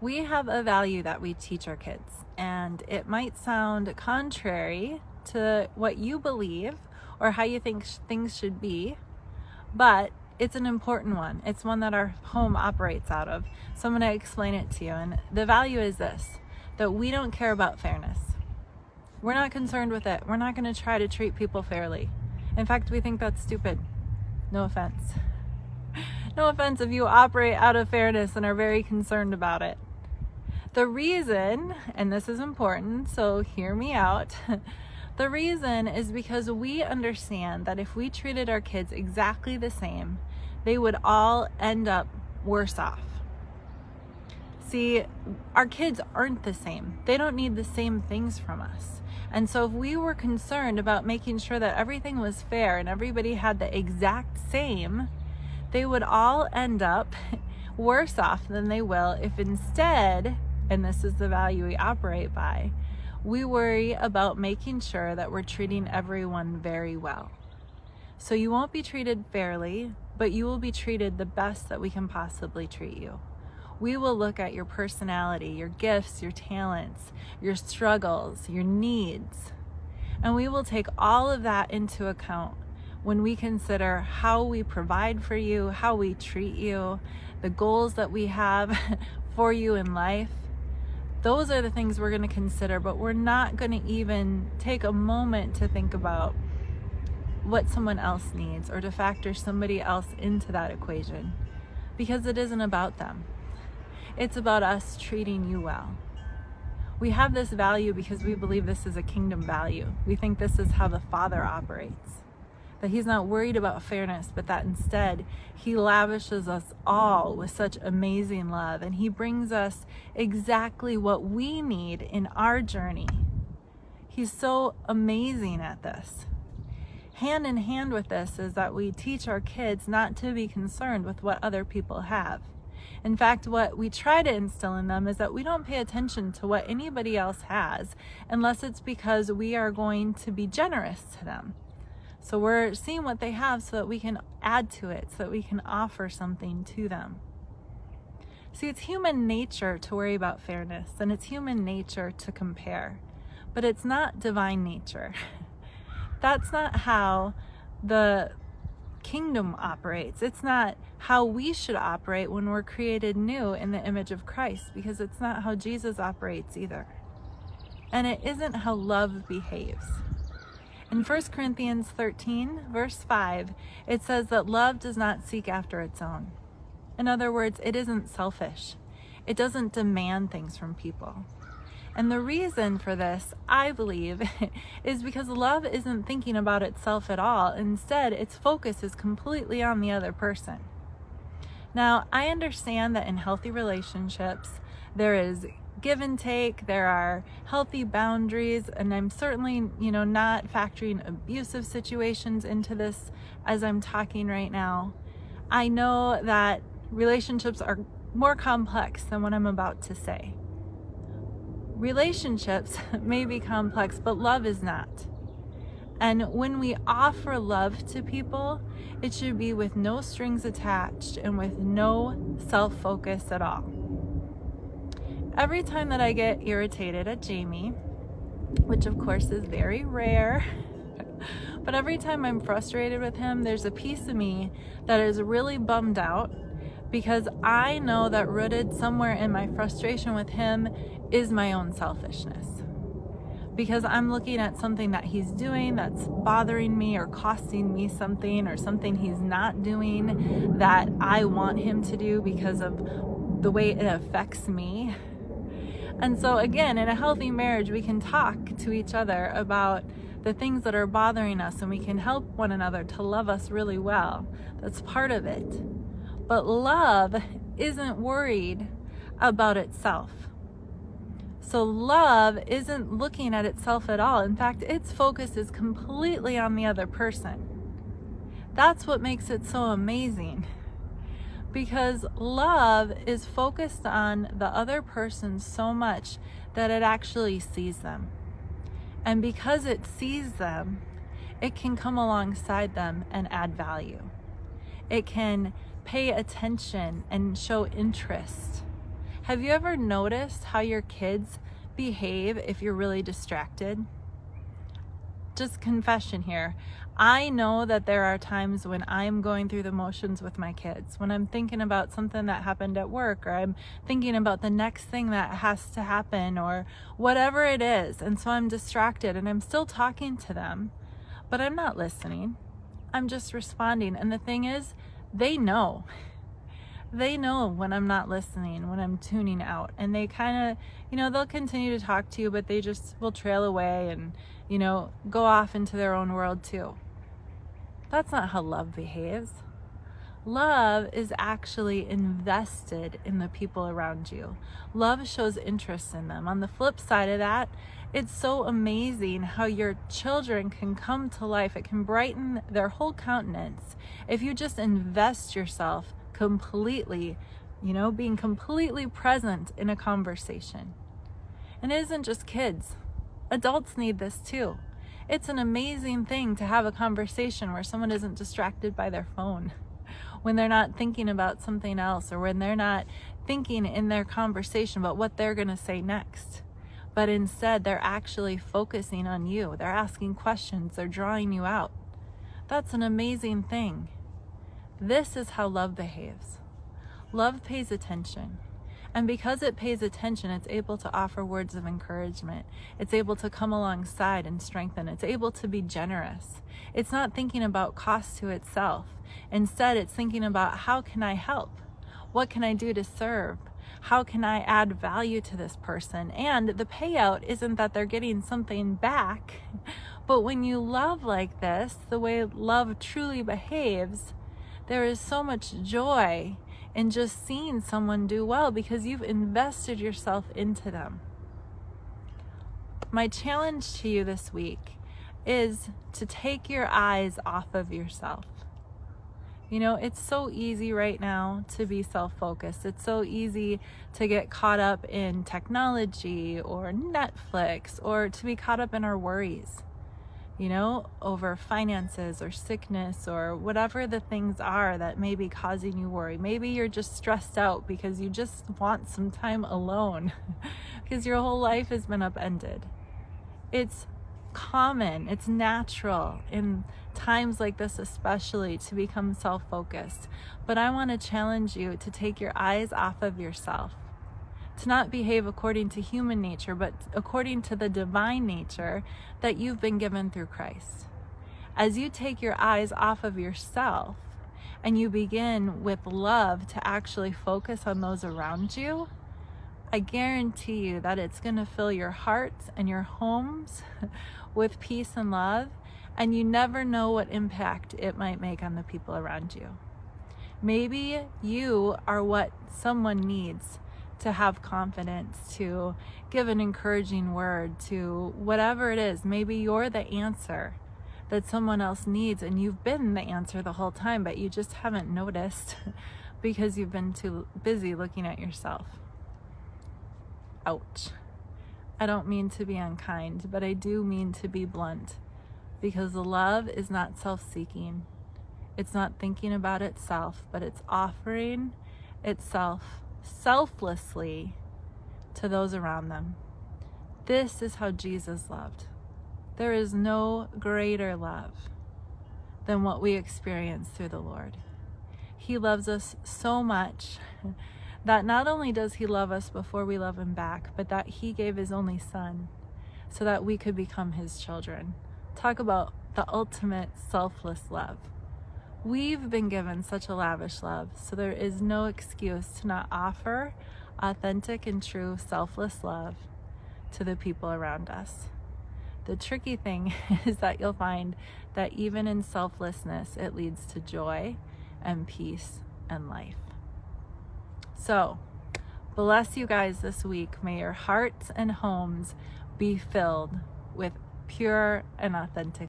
We have a value that we teach our kids, and it might sound contrary to what you believe or how you think things should be, but it's an important one. It's one that our home operates out of. So I'm going to explain it to you. And the value is this, that we don't care about fairness. We're not concerned with it. We're not going to try to treat people fairly. In fact, we think that's stupid. No offense. No offense if you operate out of fairness and are very concerned about it. The reason, and this is important, so hear me out, the reason is because we understand that if we treated our kids exactly the same, they would all end up worse off. See, our kids aren't the same. They don't need the same things from us. And so if we were concerned about making sure that everything was fair and everybody had the exact same, they would all end up worse off than they will if instead, and this is the value we operate by, we worry about making sure that we're treating everyone very well. So you won't be treated fairly, but you will be treated the best that we can possibly treat you. We will look at your personality, your gifts, your talents, your struggles, your needs, and we will take all of that into account when we consider how we provide for you, how we treat you, the goals that we have for you in life. Those are the things we're going to consider, but we're not going to even take a moment to think about what someone else needs or to factor somebody else into that equation, because it isn't about them. It's about us treating you well. We have this value because we believe this is a kingdom value. We think this is how the Father operates. That He's not worried about fairness, but that instead He lavishes us all with such amazing love, and He brings us exactly what we need in our journey. He's so amazing at this. Hand in hand with this is that we teach our kids not to be concerned with what other people have. In fact, what we try to instill in them is that we don't pay attention to what anybody else has unless it's because we are going to be generous to them. So we're seeing what they have so that we can add to it, so that we can offer something to them. See, it's human nature to worry about fairness, and it's human nature to compare, but it's not divine nature. That's not how the kingdom operates. It's not how we should operate when we're created new in the image of Christ, because it's not how Jesus operates either. And it isn't how love behaves. In 1 Corinthians 13, verse 5, it says that love does not seek after its own. In other words, it isn't selfish. It doesn't demand things from people. And the reason for this, I believe, is because love isn't thinking about itself at all. Instead, its focus is completely on the other person. Now, I understand that in healthy relationships, there is give and take, there are healthy boundaries, and I'm certainly, not factoring abusive situations into this as I'm talking right now. I know that relationships are more complex than what I'm about to say. Relationships may be complex, but love is not. And when we offer love to people, it should be with no strings attached and with no self-focus at all. Every time that I get irritated at Jamie, which of course is very rare, but every time I'm frustrated with him, there's a piece of me that is really bummed out, because I know that rooted somewhere in my frustration with him is my own selfishness. Because I'm looking at something that he's doing that's bothering me or costing me something, or something he's not doing that I want him to do because of the way it affects me. And so again, in a healthy marriage, we can talk to each other about the things that are bothering us, and we can help one another to love us really well. That's part of it. But love isn't worried about itself. So love isn't looking at itself at all. In fact, its focus is completely on the other person. That's what makes it so amazing. Because love is focused on the other person so much that it actually sees them. And because it sees them, it can come alongside them and add value. It can pay attention and show interest Have you ever noticed how your kids behave if you're really distracted? Just confession here. I know that there are times when I'm going through the motions with my kids, when I'm thinking about something that happened at work, or I'm thinking about the next thing that has to happen, or whatever it is. And so I'm distracted and I'm still talking to them, but I'm not listening. I'm just responding. And the thing is, they know. They know when I'm not listening, when I'm tuning out, and they kind of, they'll continue to talk to you, but they just will trail away and, go off into their own world too. That's not how love behaves. Love is actually invested in the people around you. Love shows interest in them. On the flip side of that, it's so amazing how your children can come to life. It can brighten their whole countenance if you just invest yourself completely, being completely present in a conversation. And it isn't just kids. Adults need this too. It's an amazing thing to have a conversation where someone isn't distracted by their phone, when they're not thinking about something else, or when they're not thinking in their conversation about what they're going to say next. But instead, they're actually focusing on you. They're asking questions. They're drawing you out. That's an amazing thing. This is how love behaves. Love pays attention. And because it pays attention, it's able to offer words of encouragement. It's able to come alongside and strengthen. It's able to be generous. It's not thinking about cost to itself. Instead, it's thinking about, how can I help? What can I do to serve? How can I add value to this person? And the payout isn't that they're getting something back, but when you love like this, the way love truly behaves, there is so much joy in just seeing someone do well because you've invested yourself into them. My challenge to you this week is to take your eyes off of yourself. It's so easy right now to be self-focused. It's so easy to get caught up in technology or Netflix, or to be caught up in our worries, over finances or sickness or whatever the things are that may be causing you worry. Maybe you're just stressed out because you just want some time alone because your whole life has been upended. It's common, it's natural in times like this especially to become self-focused. But I want to challenge you to take your eyes off of yourself, to not behave according to human nature, but according to the divine nature that you've been given through Christ. As you take your eyes off of yourself and you begin with love to actually focus on those around you, I guarantee you that it's going to fill your hearts and your homes with peace and love, and you never know what impact it might make on the people around you. Maybe you are what someone needs to have confidence, to give an encouraging word, to whatever it is. Maybe you're the answer that someone else needs, and you've been the answer the whole time, but you just haven't noticed because you've been too busy looking at yourself. Ouch. I don't mean to be unkind, but I do mean to be blunt, because the love is not self-seeking. It's not thinking about itself, but it's offering itself selflessly to those around them. This is how Jesus loved. There is no greater love than what we experience through the Lord. He loves us so much that not only does he love us before we love him back, but that he gave his only son so that we could become his children. Talk about the ultimate selfless love. We've been given such a lavish love, so there is no excuse to not offer authentic and true selfless love to the people around us. The tricky thing is that you'll find that even in selflessness, it leads to joy and peace and life. So, bless you guys this week. May your hearts and homes be filled with pure and authentic